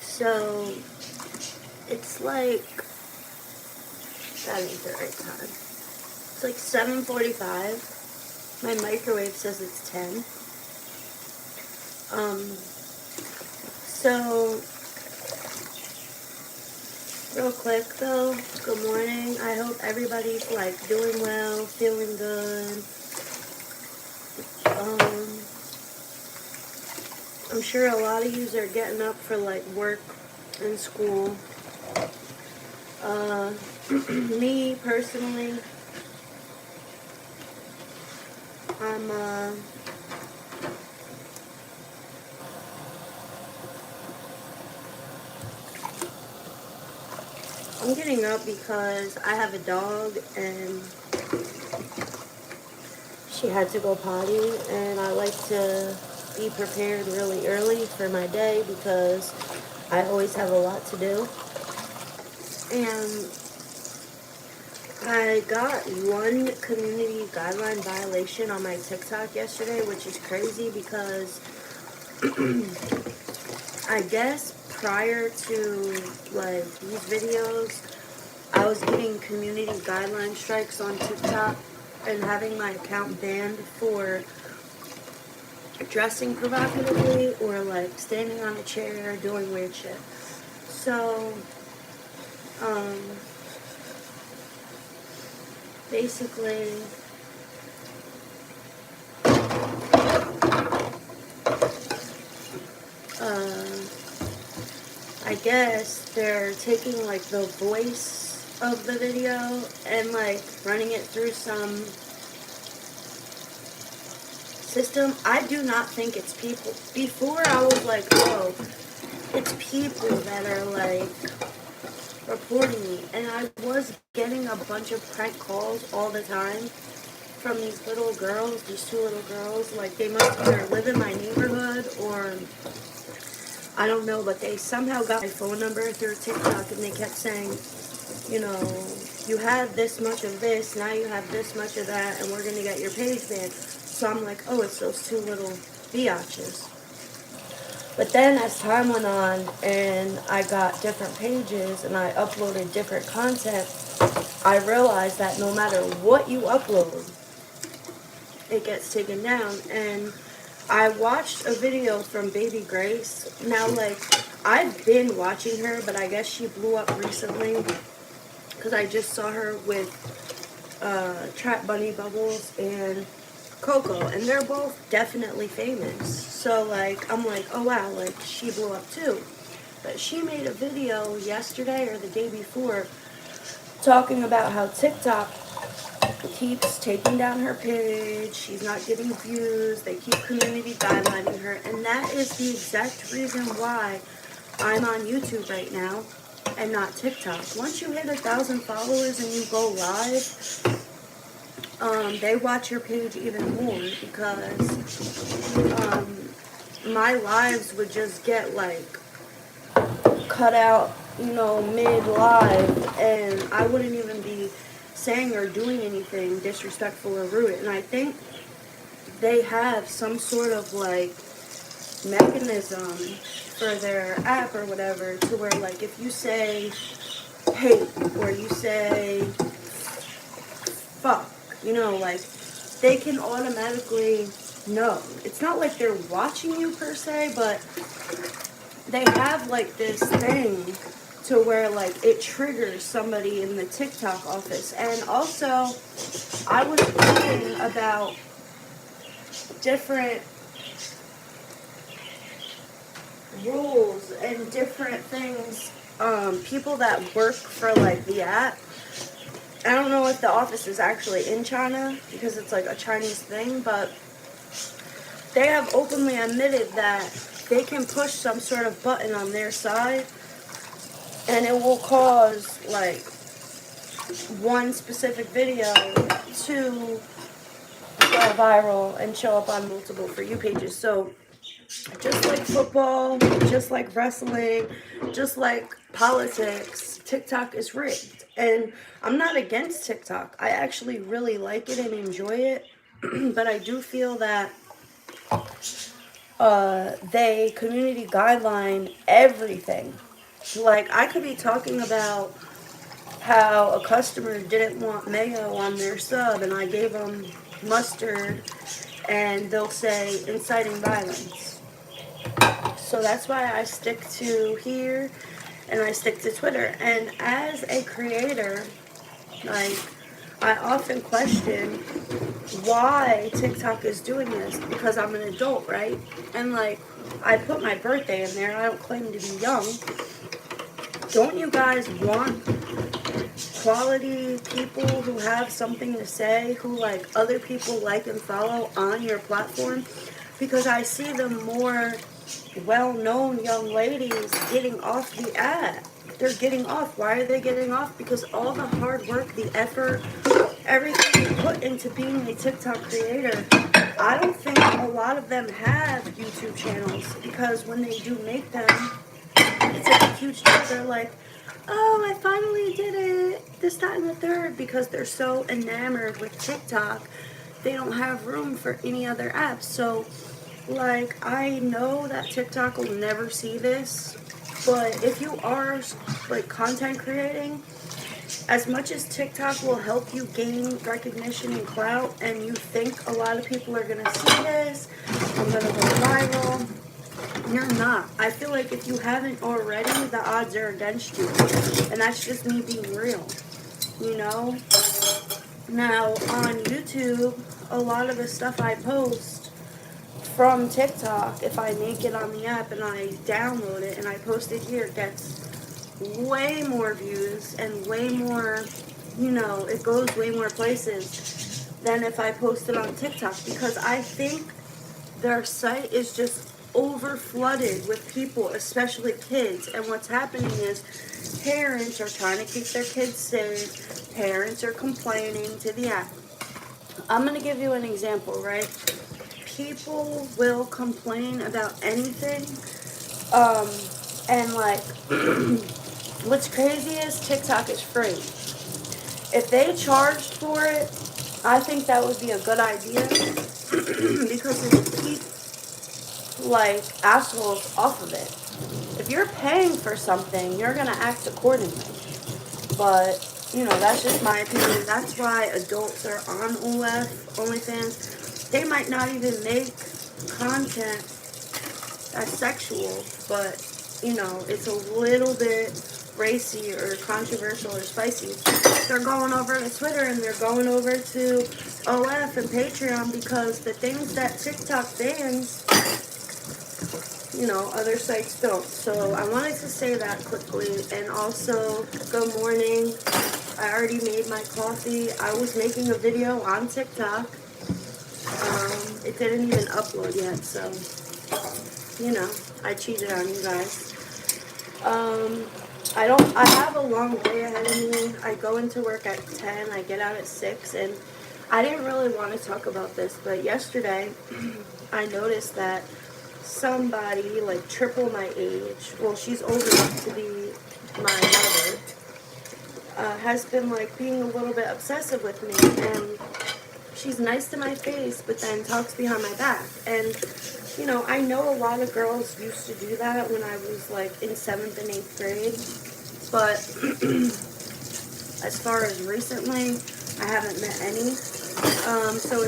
So it's like, that ain't the right time. It's like 7:45. My microwave says it's 10. So real quick though, good morning. I hope everybody's like doing well, feeling good. I'm sure a lot of you are getting up for like work and school. Me personally, I'm getting up because I have a dog and she had to go potty, and I like to be prepared really early for my day because I always have a lot to do. And I got one community guideline violation on my TikTok yesterday, which is crazy because I guess prior to like these videos, I was getting community guideline strikes on TikTok and having my account banned for dressing provocatively or like standing on a chair doing weird shit. So, basically, I guess they're taking like the voice of the video and like running it through some system. I do not think it's people. Before I was like, oh, it's people that are like reporting me, and I was getting a bunch of prank calls all the time from these little girls, these two little girls. Like they must either live in my neighborhood or I don't know, but they somehow got my phone number through TikTok, and they kept saying, you know, you had this much of this, now you have this much of that, and we're going to get your page banned. So I'm like, oh, it's those two little biatches. But then as time went on and I got different pages and I uploaded different content, I realized that no matter what you upload, it gets taken down. And I watched a video from Baby Grace. Now, like, I've been watching her, but I guess she blew up recently because I just saw her with Trap Bunny Bubbles and Coco, and they're both definitely famous. So, like, I'm like, oh wow, like, she blew up too. But she made a video yesterday or the day before talking about how TikTok keeps taking down her page, she's not getting views, they keep community guidelining her, and that is the exact reason why I'm on YouTube right now and not TikTok. Once you hit 1,000 followers and you go live, they watch your page even more because my lives would just get like cut out, you know, mid-live, and I wouldn't even be saying or doing anything disrespectful or rude. And I think they have some sort of like mechanism for their app or whatever to where like if you say hate or you say fuck, you know, like they can automatically know. It's not like they're watching you per se, but they have like this thing to where like it triggers somebody in the TikTok office. And also I was reading about different rules and different things, people that work for like the app. I don't know if the office is actually in China because it's like a Chinese thing, but they have openly admitted that they can push some sort of button on their side and it will cause like one specific video to go viral and show up on multiple For You pages. So just like football, just like wrestling, just like politics, TikTok is rigged. And I'm not against TikTok. I actually really like it and enjoy it. But I do feel that they community guideline everything. Like, I could be talking about how a customer didn't want mayo on their sub and I gave them mustard, and they'll say inciting violence. So that's why I stick to here and I stick to Twitter. And as a creator, like, I often question why TikTok is doing this, because I'm an adult, right? And like, I put my birthday in there. I don't claim to be young. Don't you guys want quality people who have something to say, who like other people like and follow on your platform? Because I see the more well-known young ladies getting off the app. They're getting off. Why are they getting off? Because all the hard work, the effort, everything you put into being a TikTok creator, I don't think a lot of them have YouTube channels, because when they do make them, it's like a huge deal. They're like, oh, I finally did it, this, that, and the third, because they're so enamored with TikTok, they don't have room for any other apps. So, like, I know that TikTok will never see this, but if you are, like, content creating, as much as TikTok will help you gain recognition and clout, and you think a lot of people are going to see this, I'm going to go viral, you're not. I feel like if you haven't already, the odds are against you. And that's just me being real, you know? Now, on YouTube, a lot of the stuff I post from TikTok, if I make it on the app and I download it and I post it here, it gets way more views and way more, you know, it goes way more places than if I post it on TikTok, because I think their site is just over flooded with people, especially kids. And what's happening is parents are trying to keep their kids safe. Parents are complaining to the app. I'm going to give you an example, right? People will complain about anything. And like, what's crazy is TikTok is free. If they charged for it, I think that would be a good idea, because it would keep like assholes off of it. If you're paying for something, you're gonna act accordingly. But you know, that's just my opinion. That's why adults are on OnlyFans. They might not even make content that's sexual, but you know, it's a little bit racy or controversial or spicy. They're going over to Twitter and they're going over to OF and Patreon, because the things that TikTok bans, you know, other sites don't. So I wanted to say that quickly. And also, good morning. I already made my coffee. I was making a video on TikTok. It didn't even upload yet, so, you know, I cheated on you guys. I have a long day ahead of me. I go into work at 10, I get out at 6, and I didn't really want to talk about this, but yesterday I noticed that somebody like triple my age, well, she's old enough to be my mother, has been like being a little bit obsessive with me, and she's nice to my face, but then talks behind my back. And you know, I know a lot of girls used to do that when I was like in 7th and 8th grade, but as far as recently, I haven't met any. So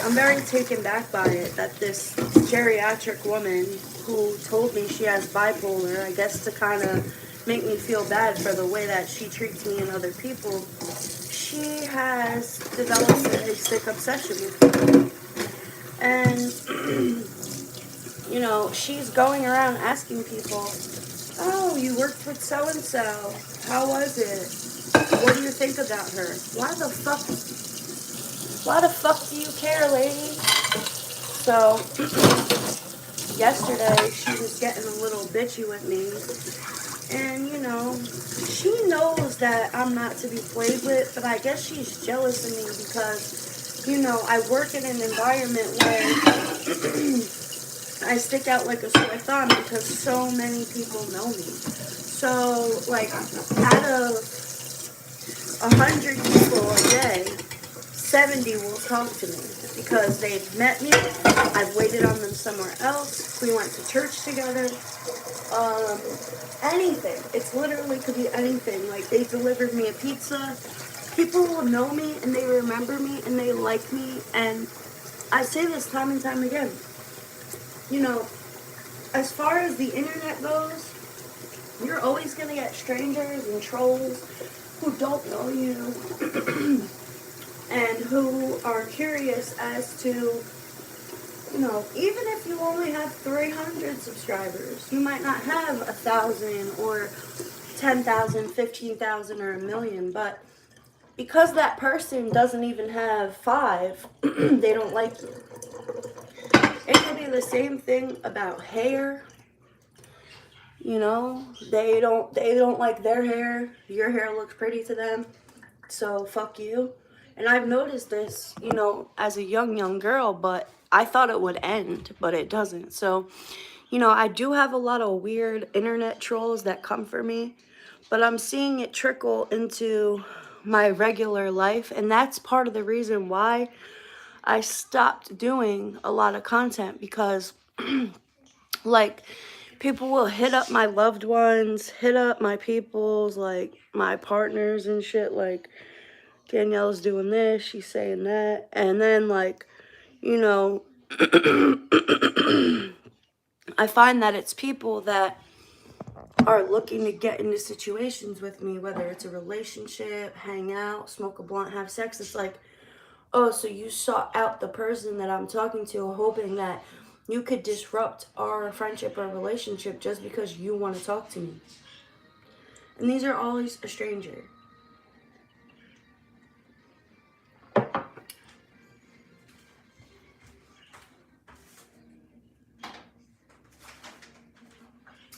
I'm very taken back by it, that this geriatric woman who told me she has bipolar, I guess to kind of make me feel bad for the way that she treats me and other people, she has developed a sick obsession with me. And, you know, she's going around asking people, oh, you worked with so-and-so. How was it? What do you think about her? Why the fuck do you care, lady? So, yesterday, she was getting a little bitchy with me. And, you know, she knows that I'm not to be played with, but I guess she's jealous of me because, you know, I work in an environment where I stick out like a sore thumb because so many people know me. So, like, out of 100 people a day, 70 will talk to me. because they've met me. I've waited on them somewhere else. We went to church together. Um, Anything. It's literally could be anything. Like, they delivered me a pizza. People will know me and they remember me and they like me. And I say this time and time again. You know, as far as the internet goes, you're always going to get strangers and trolls who don't know you and who are curious as to, you know, even if you only have 300 subscribers, you might not have 1,000 or 10,000, 15,000, or 1,000,000, but because that person doesn't even have 5, they don't like you. It could be the same thing about hair. You know, they don't like their hair. Your hair looks pretty to them, so fuck you. And I've noticed this, you know, as a young girl, but I thought it would end, but it doesn't. So, you know, I do have a lot of weird internet trolls that come for me, but I'm seeing it trickle into my regular life, and that's part of the reason why I stopped doing a lot of content, because like, people will hit up my loved ones, hit up my peoples, like my partners and shit, like, Danielle's doing this, she's saying that, and then, like, you know, I find that it's people that are looking to get into situations with me, whether it's a relationship, hang out, smoke a blunt, have sex. It's like, oh, so you sought out the person that I'm talking to, hoping that you could disrupt our friendship or relationship just because you want to talk to me. And these are always a stranger.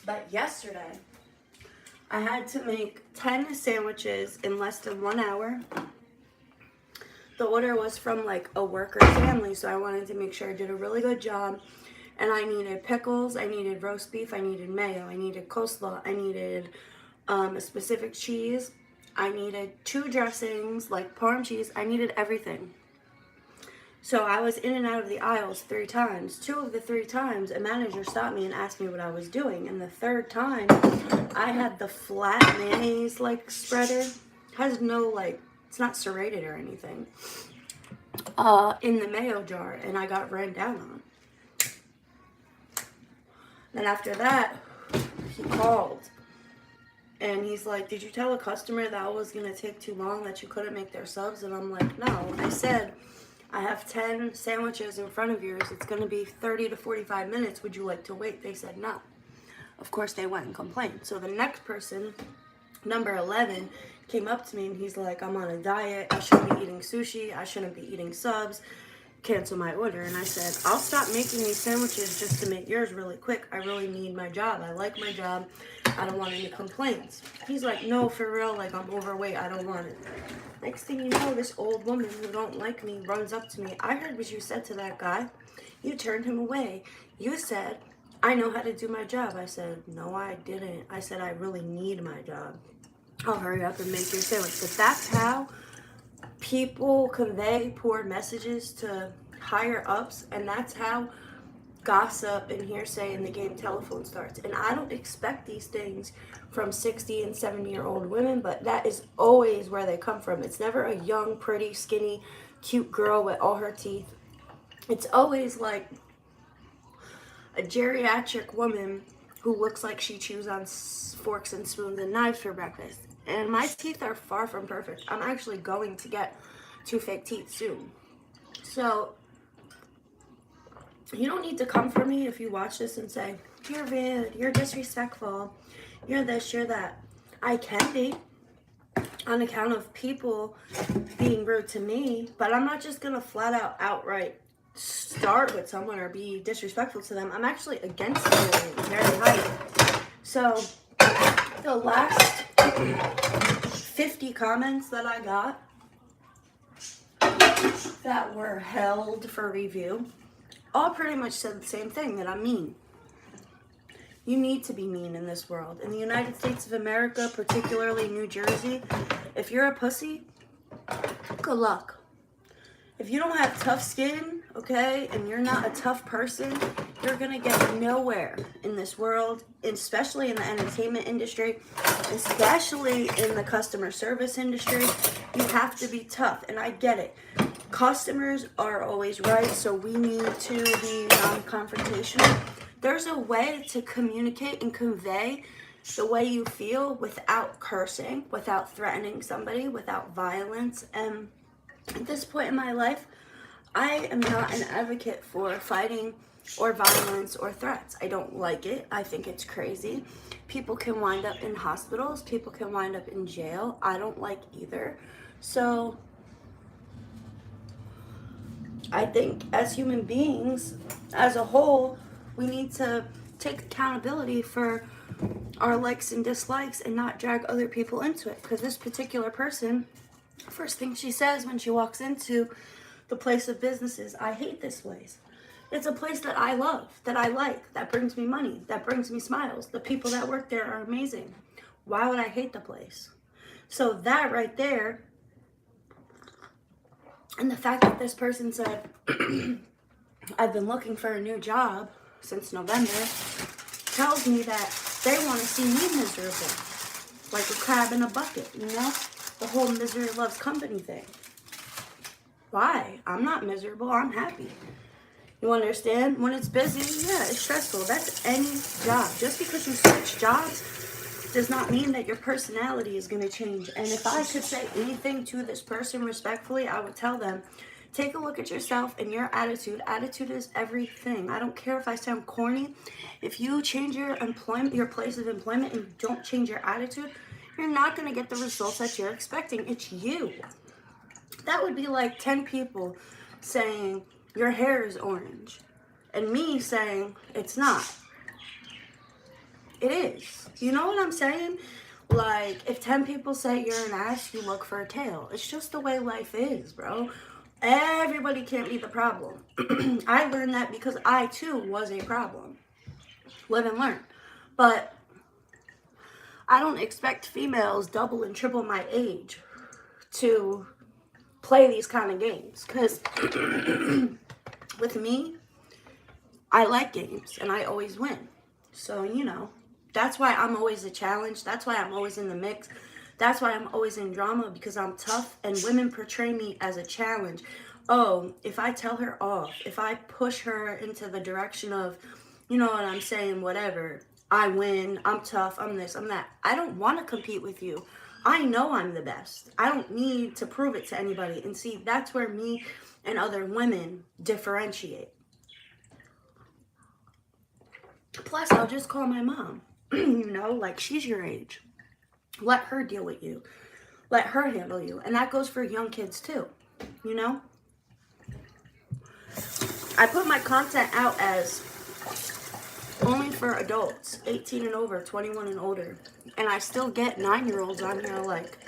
But yesterday, I had to make 10 sandwiches in less than 1 hour. The order was from like a worker family, so I wanted to make sure I did a really good job. And I needed pickles, I needed roast beef, I needed mayo, I needed coleslaw, I needed a specific cheese, I needed 2 dressings, like Parm cheese, I needed everything. So I was in and out of the aisles 3 times. 2 of the 3 times, a manager stopped me and asked me what I was doing. And the 3rd time, I had the flat mayonnaise, like, spreader. It has no, like, it's not serrated or anything. In the mayo jar, and I got ran down on. Then after that, he called. And he's like, did you tell a customer that was going to take too long, that you couldn't make their subs? And I'm like, no. I said, I have 10 sandwiches in front of yours. It's going to be 30 to 45 minutes. Would you like to wait? They said no. Of course, they went and complained. So the next person, number 11, came up to me and he's like, I'm on a diet. I shouldn't be eating sushi. I shouldn't be eating subs. Cancel my order. And I said, I'll stop making these sandwiches just to make yours really quick. I really need my job. I like my job. I don't want any complaints. He's like, no, for real, like, I'm overweight. I don't want it. Next thing you know, this old woman who don't like me runs up to me. I heard what you said to that guy. You turned him away. You said, I know how to do my job. I said, no, I didn't. I said, I really need my job. I'll hurry up and make your sandwich. But that's how people convey poor messages to higher ups, and that's how gossip and hearsay in the game telephone starts. And I don't expect these things from 60 and 70-year-old women, but that is always where they come from. It's never a young, pretty, skinny, cute girl with all her teeth. It's always like a geriatric woman who looks like she chews on forks and spoons and knives for breakfast. And my teeth are far from perfect. I'm actually going to get 2 fake teeth soon. So you don't need to come for me if you watch this and say, you're rude, you're disrespectful, you're this, you're that. I can be, on account of people being rude to me, but I'm not just going to flat out outright start with someone or be disrespectful to them. I'm actually against bullying very highly. So the last 50 comments that I got that were held for review all pretty much said the same thing, that I'm mean. You need to be mean in this world. In the United States of America, particularly New Jersey, if you're a pussy, good luck. If you don't have tough skin, okay, and you're not a tough person, you're gonna get nowhere in this world, especially in the entertainment industry, especially in the customer service industry. You have to be tough, and I get it. Customers are always right, so we need to be non-confrontational. There's a way to communicate and convey the way you feel without cursing, without threatening somebody, without violence. And at this point in my life, I am not an advocate for fighting or violence or threats. I don't like it. I think it's crazy. People can wind up in hospitals. People can wind up in jail. I don't like either. So I think as human beings, as a whole, we need to take accountability for our likes and dislikes and not drag other people into it. Because this particular person, first thing she says when she walks into the place of business is, I hate this place. It's a place that I love, that I like, that brings me money, that brings me smiles. The people that work there are amazing. Why would I hate the place? So that right there, and the fact that this person said, I've been looking for a new job since November, tells me that they want to see me miserable, like a crab in a bucket, you know? The whole misery loves company thing. Why? I'm not miserable, I'm happy. You understand? When it's busy, yeah, it's stressful. That's any job. Just because you switch jobs does not mean that your personality is going to change. And if I could say anything to this person respectfully, I would tell them, take a look at yourself and your attitude. Attitude is everything. I don't care if I sound corny. If you change your employment, your place of employment, and don't change your attitude, you're not going to get the results that you're expecting. It's you. That would be like 10 people saying your hair is orange and me saying it's not. It is. You know what I'm saying? Like, if 10 people say you're an ass, you look for a tail. It's just the way life is, bro. Everybody can't be the problem. I learned that because I, too, was a problem. Live and learn. But I don't expect females double and triple my age to play these kind of games. Because with me, I like games, and I always win. So, you know. That's why I'm always a challenge. That's why I'm always in the mix. That's why I'm always in drama, because I'm tough and women portray me as a challenge. Oh, if I tell her off, if I push her into the direction of, you know what I'm saying, whatever, I win, I'm tough, I'm this, I'm that. I don't want to compete with you. I know I'm the best. I don't need to prove it to anybody. And see, that's where me and other women differentiate. Plus, I'll just call my mom. You know, like, she's your age. Let her deal with you. Let her handle you. And that goes for young kids too, you know? I put my content out as only for adults, 18 and over, 21 and older. And I still get 9-year-olds on here like,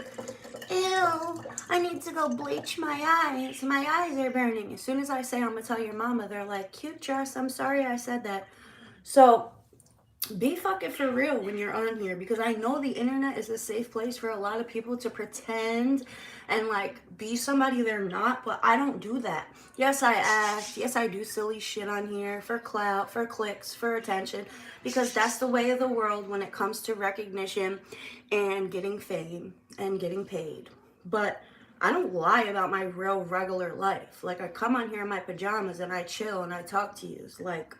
ew, I need to go bleach my eyes. My eyes are burning. As soon as I say I'm going to tell your mama, they're like, cute dress, I'm sorry I said that. So be fucking for real when you're on here, because I know the internet is a safe place for a lot of people to pretend and like be somebody they're not, but I don't do that. Yes, I act. Yes, I do silly shit on here for clout, for clicks, for attention, because that's the way of the world when it comes to recognition and getting fame and getting paid. But I don't lie about my real regular life. Like, I come on here in my pajamas and I chill and I talk to you. It's like,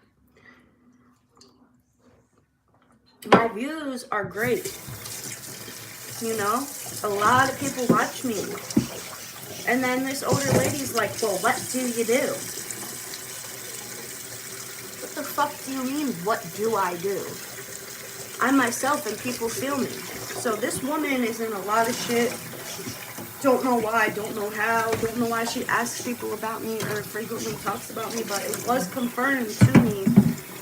my views are great. You know, a lot of people watch me. And then this older lady's like, well, what do you do? What the fuck do you mean, what do I do? I'm myself and people feel me. So this woman is in a lot of shit. Don't know why, don't know how, don't know why she asks people about me or frequently talks about me, but it was confirmed to me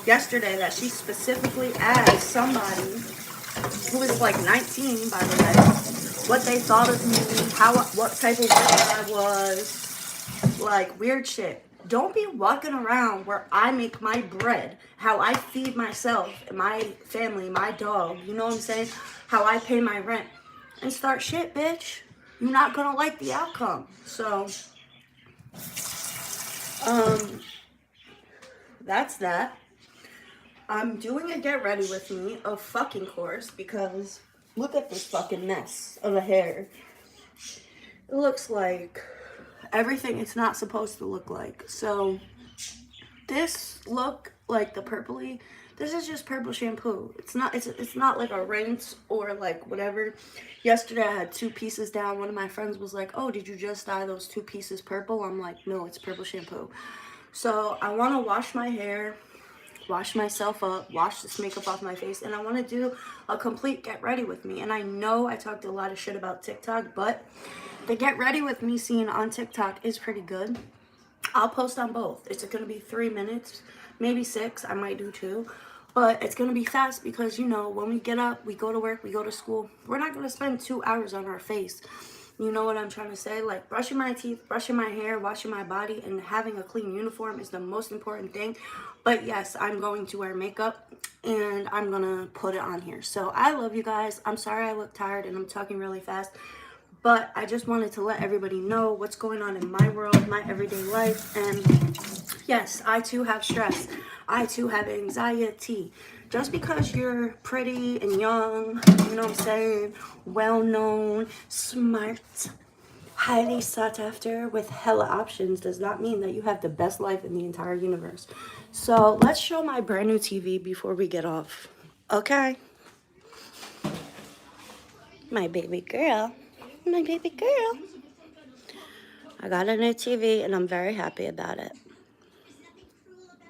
yesterday that she specifically asked somebody who is like 19, by the way, what they thought of me, what type of woman I was, like weird shit. Don't be walking around where I make my bread, how I feed myself, my family, my dog, you know what I'm saying, how I pay my rent, and start shit, bitch. You're not gonna like the outcome. So Um, that's that. I'm doing a get ready with me, a fucking course, because look at this fucking mess of a hair. It looks like everything it's not supposed to look like. So this look like the purpley, this is just purple shampoo. It's not like a rinse or like whatever. Yesterday I had two pieces down. One of my friends was like, oh, did you just dye those two pieces purple? I'm like, no, it's purple shampoo. So I want to wash my hair, wash myself up, wash this makeup off my face, and I want to do a complete get ready with me. And I know I talked a lot of shit about TikTok, but the get ready with me scene on TikTok is pretty good. I'll post on both. It's going to be 3 minutes, maybe 6. I might do 2. But it's going to be fast because, you know, when we get up, we go to work, we go to school. We're not going to spend 2 hours on our face. You know what I'm trying to say? Like, brushing my teeth, brushing my hair, washing my body, and having a clean uniform is the most important thing. But yes, I'm going to wear makeup, and I'm going to put it on here. So I love you guys. I'm sorry I look tired, and I'm talking really fast. But I just wanted to let everybody know what's going on in my world, my everyday life. And yes, I too have stress. I too have anxiety. Just because you're pretty and young, you know what I'm saying, well-known, smart, highly sought after, with hella options, does not mean that you have the best life in the entire universe. So let's show my brand new TV before we get off. Okay? My baby girl. My baby girl. I got a new TV and I'm very happy about it.